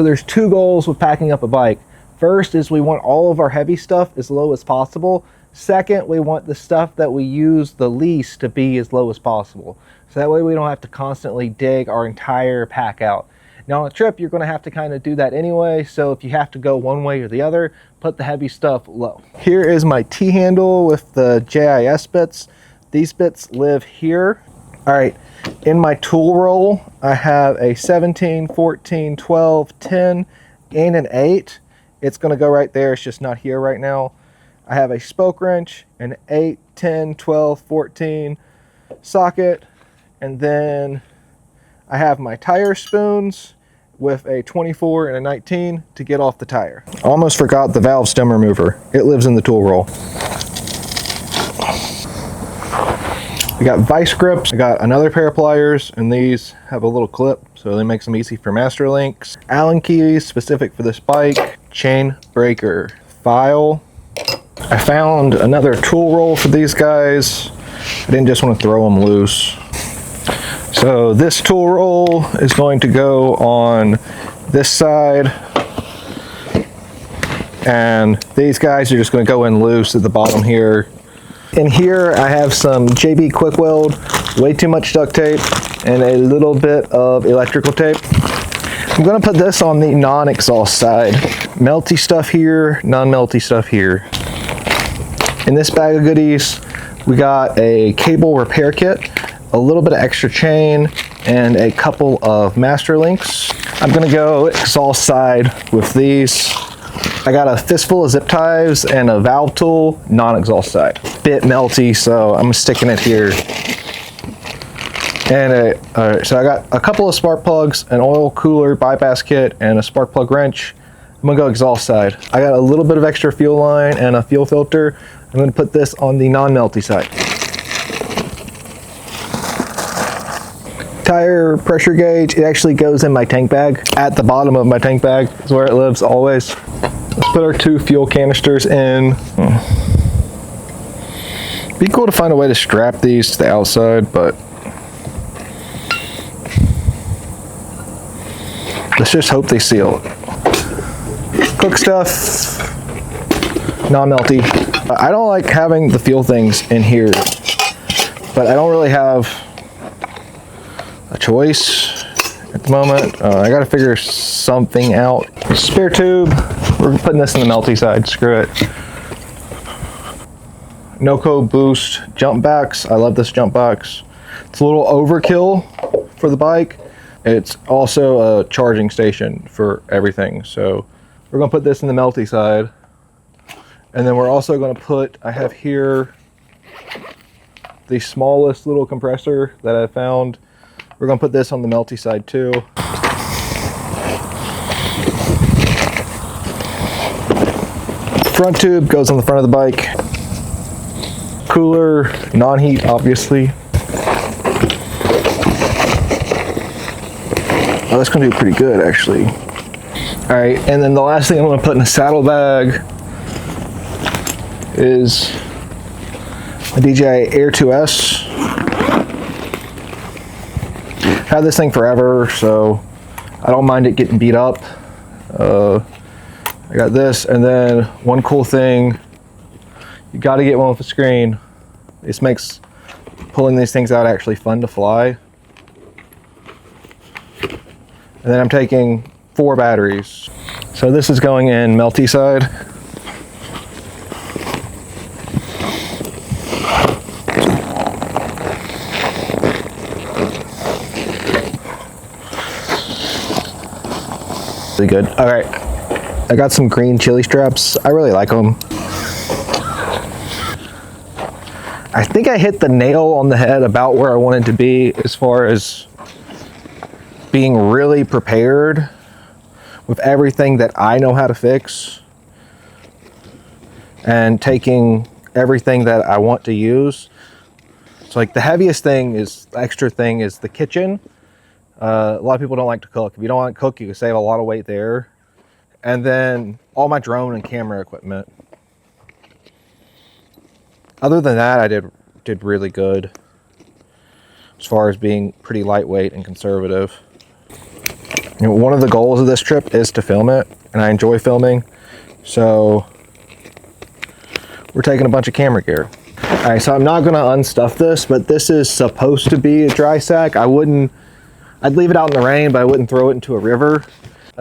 So there's two goals with packing up a bike. First is we want all of our heavy stuff as low as possible. Second, we want the stuff that we use the least to be as low as possible. So that way we don't have to constantly dig our entire pack out. Now on a trip, you're going to have to kind of do that anyway. So if you have to go one way or the other, put the heavy stuff low. Here is my T-handle with the JIS bits. These bits live here. All right, in my tool roll, I have a 17, 14, 12, 10, and an 8. It's going to go right there. It's just not here right now. I have a spoke wrench, an 8, 10, 12, 14 socket, and then I have my tire spoons with a 24 and a 19 to get off the tire. Almost forgot the valve stem remover. It lives in the tool roll. I got vice grips. I got another pair of pliers, and these have a little clip, so they make them easy for master links. Allen keys, specific for this bike. Chain breaker. File. I found another tool roll for these guys. I didn't just want to throw them loose. So this tool roll is going to go on this side, and these guys are just going to go in loose at the bottom here. In here I have some JB Quick Weld, way too much duct tape, and a little bit of electrical tape. I'm going to put this on the non-exhaust side. Melty stuff here, non-melty stuff here. In this bag of goodies, we got a cable repair kit, a little bit of extra chain, and a couple of master links. I'm going to go exhaust side with these. I got a fistful of zip ties and a valve tool, non-exhaust side. Bit melty, so I'm sticking it here. And so I got a couple of spark plugs, an oil cooler bypass kit, and a spark plug wrench. I'm gonna go exhaust side. I got a little bit of extra fuel line and a fuel filter. I'm gonna put this on the non-melty side. Tire pressure gauge, it actually goes in my tank bag. At the bottom of my tank bag is where it lives always. Let's put our 2 fuel canisters in. Be cool to find a way to strap these to the outside, but let's just hope they seal it. Cook stuff, non-melty. I don't like having the fuel things in here, but I don't really have a choice at the moment. I gotta figure something out. Spare tube, we're putting this in the melty side, screw it. Noco Boost jump box. I love this jump box. It's a little overkill for the bike. It's also a charging station for everything. So we're gonna put this in the melty side. And then we're also gonna put, I have here the smallest little compressor that I found. We're gonna put this on the melty side too. Front tube goes on the front of the bike. Cooler, non-heat, obviously. Oh, that's gonna do pretty good, actually. All right, and then the last thing I'm gonna put in a saddlebag is a DJI Air 2S. Had this thing forever, so I don't mind it getting beat up. I got this, and then one cool thing, you gotta get one with a screen. This makes pulling these things out actually fun to fly. And then I'm taking 4 batteries. So this is going in melty side. Really good. All right, I got some green chili straps. I really like them. I think I hit the nail on the head about where I wanted to be as far as being really prepared with everything that I know how to fix and taking everything that I want to use. So like the heaviest thing is, the extra thing is the kitchen. A lot of people don't like to cook. If you don't want to cook, you can save a lot of weight there. And then all my drone and camera equipment. Other than that, I did really good as far as being pretty lightweight and conservative. You know, one of the goals of this trip is to film it, and I enjoy filming, so we're taking a bunch of camera gear. All right, so I'm not gonna unstuff this, but this is supposed to be a dry sack. I'd leave it out in the rain, but I wouldn't throw it into a river.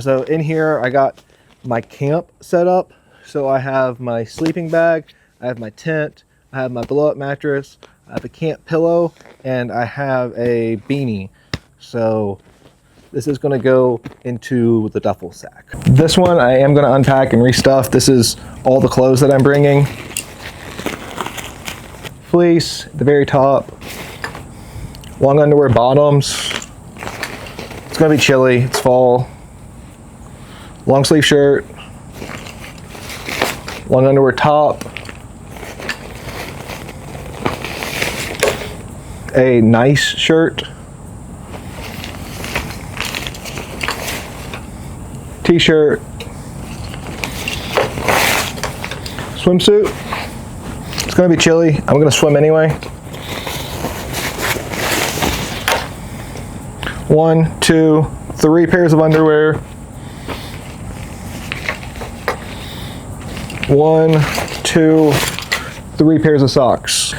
So in here, I got my camp set up. So I have my sleeping bag, I have my tent, I have my blow up mattress, I have a camp pillow, and I have a beanie. So this is gonna go into the duffel sack. This one I am gonna unpack and restuff. This is all the clothes that I'm bringing. Fleece at the very top, long underwear bottoms. It's gonna be chilly, it's fall. Long sleeve shirt, long underwear top, a nice shirt, t-shirt, swimsuit. It's gonna be chilly. I'm gonna swim anyway. 1, 2, 3 pairs of underwear. 1, 2, 3 pairs of socks.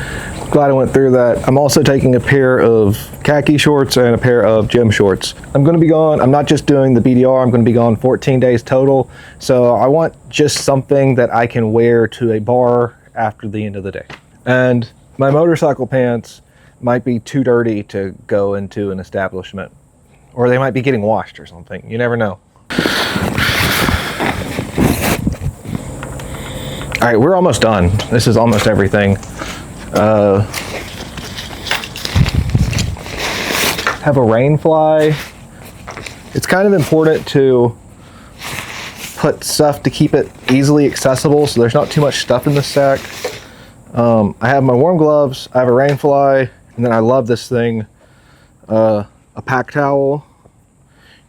Glad I went through that. I'm also taking a pair of khaki shorts and a pair of gym shorts. I'm gonna be gone. I'm not just doing the BDR, I'm gonna be gone 14 days total. So I want just something that I can wear to a bar after the end of the day. And my motorcycle pants might be too dirty to go into an establishment, or they might be getting washed or something. You never know. All right, we're almost done. This is almost everything. Have a rain fly. It's kind of important to put stuff to keep it easily accessible, so there's not too much stuff in the sack. I have my warm gloves, I have a rain fly, and then I love this thing, a pack towel.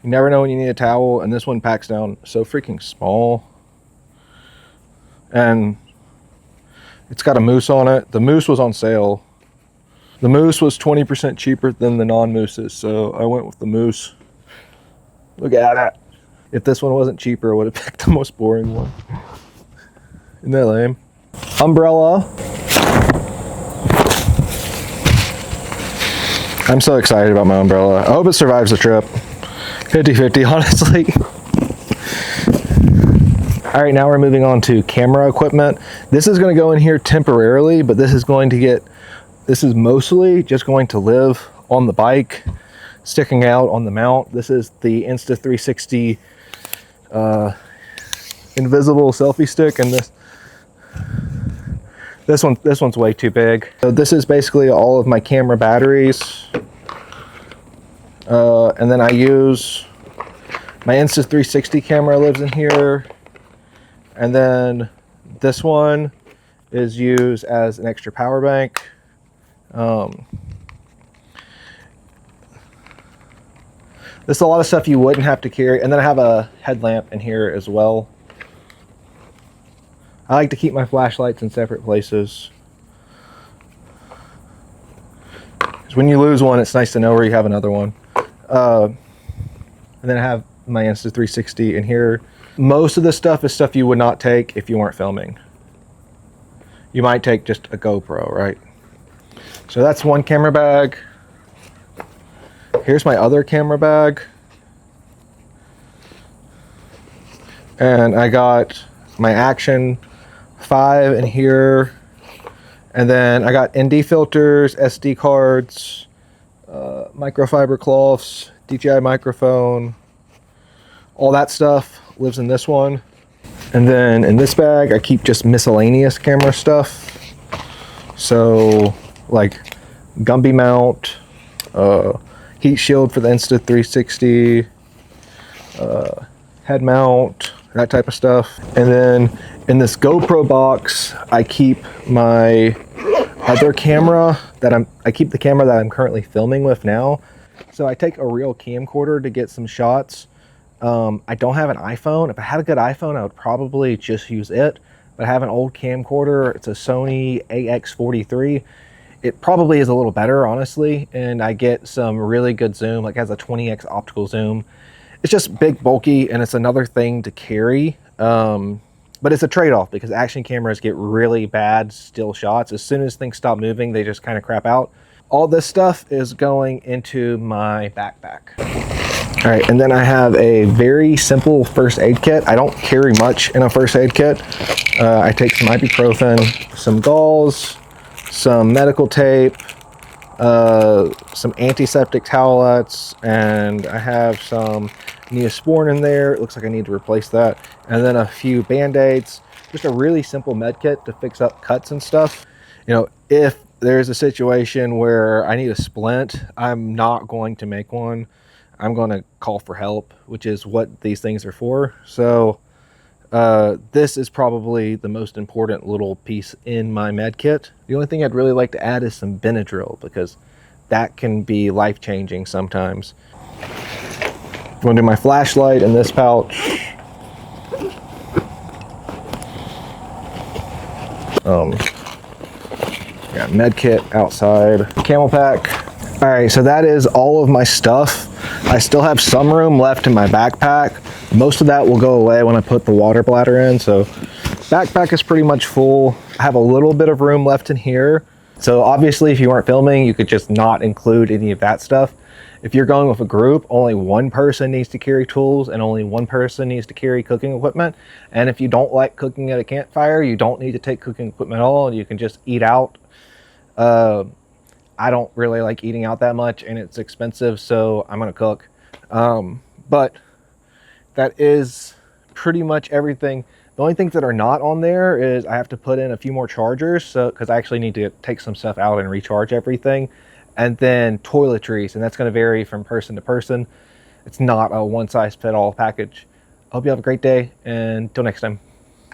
You never know when you need a towel, and this one packs down so freaking small. And it's got a moose on it. The moose was on sale. The moose was 20% cheaper than the non-mooses, so I went with the moose. Look at it. If this one wasn't cheaper, I would have picked the most boring one. Isn't that lame? Umbrella. I'm so excited about my umbrella. I hope it survives the trip. 50-50, honestly. All right, now we're moving on to camera equipment. This is gonna go in here temporarily, but this is mostly just going to live on the bike, sticking out on the mount. This is the Insta360 invisible selfie stick, and this one's way too big. So this is basically all of my camera batteries. And then I use my Insta360 camera lives in here. And then this one is used as an extra power bank. This is a lot of stuff you wouldn't have to carry. And then I have a headlamp in here as well. I like to keep my flashlights in separate places. Because when you lose one, it's nice to know where you have another one. And then I have my Insta360 in here. Most of this stuff is stuff you would not take if you weren't filming. You might take just a GoPro, right? So that's one camera bag. Here's my other camera bag. And I got my Action 5 in here. And then I got ND filters, SD cards, microfiber cloths, DJI microphone, all that stuff lives in this one. And then in this bag I keep just miscellaneous camera stuff, so like Gumby mount, heat shield for the Insta360, head mount, that type of stuff. And then in this GoPro box I keep my other camera I keep the camera that I'm currently filming with now. So I take a real camcorder to get some shots. I don't have an iPhone. If I had a good iPhone, I would probably just use it. But I have an old camcorder. It's a Sony AX43. It probably is a little better, honestly. And I get some really good zoom, like it has a 20x optical zoom. It's just big, bulky, and it's another thing to carry. But it's a trade-off because action cameras get really bad still shots. As soon as things stop moving, they just kind of crap out. All this stuff is going into my backpack. All right, and then I have a very simple first aid kit. I don't carry much in a first aid kit. I take some ibuprofen, some gauze, some medical tape, some antiseptic towelettes, and I have some Neosporin in there. It looks like I need to replace that. And then a few Band-Aids. Just a really simple med kit to fix up cuts and stuff. You know, if there's a situation where I need a splint, I'm not going to make one. I'm going to call for help, which is what these things are for. So this is probably the most important little piece in my med kit. The only thing I'd really like to add is some Benadryl, because that can be life-changing sometimes. I'm going to do my flashlight in this pouch. Yeah, med kit outside. Camel pack. All right, so that is all of my stuff. I still have some room left in my backpack. Most of that will go away when I put the water bladder in, so backpack is pretty much full. I have a little bit of room left in here. So obviously, if you weren't filming, you could just not include any of that stuff. If you're going with a group, only one person needs to carry tools and only one person needs to carry cooking equipment. And if you don't like cooking at a campfire, you don't need to take cooking equipment at all. You can just eat out. I don't really like eating out that much, and it's expensive, so I'm gonna cook. But that is pretty much everything. The only things that are not on there is I have to put in a few more chargers, so because I actually need to take some stuff out and recharge everything. And then toiletries, and that's going to vary from person to person. It's not a one-size-fit-all package. I hope you have a great day, and until next time.